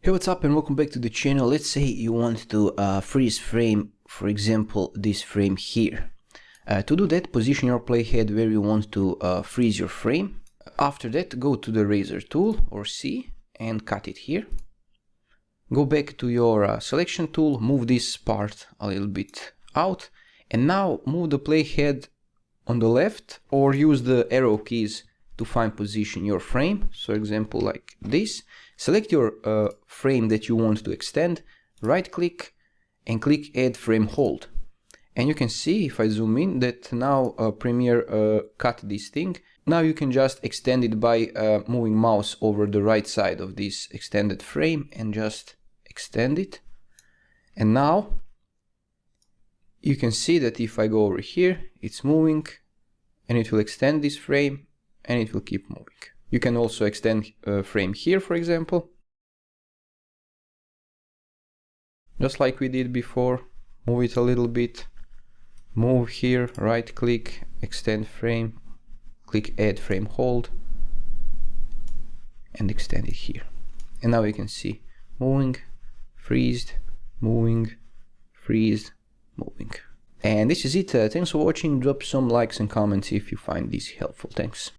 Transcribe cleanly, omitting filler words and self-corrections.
Hey, what's up and welcome back to the channel. Let's say you want to freeze frame, for example, this frame here. To do that, position your playhead where you want to freeze your frame. After that, go to the razor tool or C and cut it here. Go back to your selection tool, move this part a little bit out, and now move the playhead on the left or use the arrow keys to find position your frame. So example like this. Select your frame that you want to extend, right click and click add frame hold. And you can see if I zoom in that now Premiere cut this thing. Now you can just extend it by moving mouse over the right side of this extended frame and just extend it. And now you can see that if I go over here, it's moving and it will extend this frame and it will keep moving. You can also extend a frame here, for example. Just like we did before, move it a little bit, move here, right click, extend frame, click add frame hold, and extend it here. And now you can see moving, freezed, moving, freezed, moving. And this is it. Thanks for watching. Drop some likes and comments if you find this helpful. Thanks.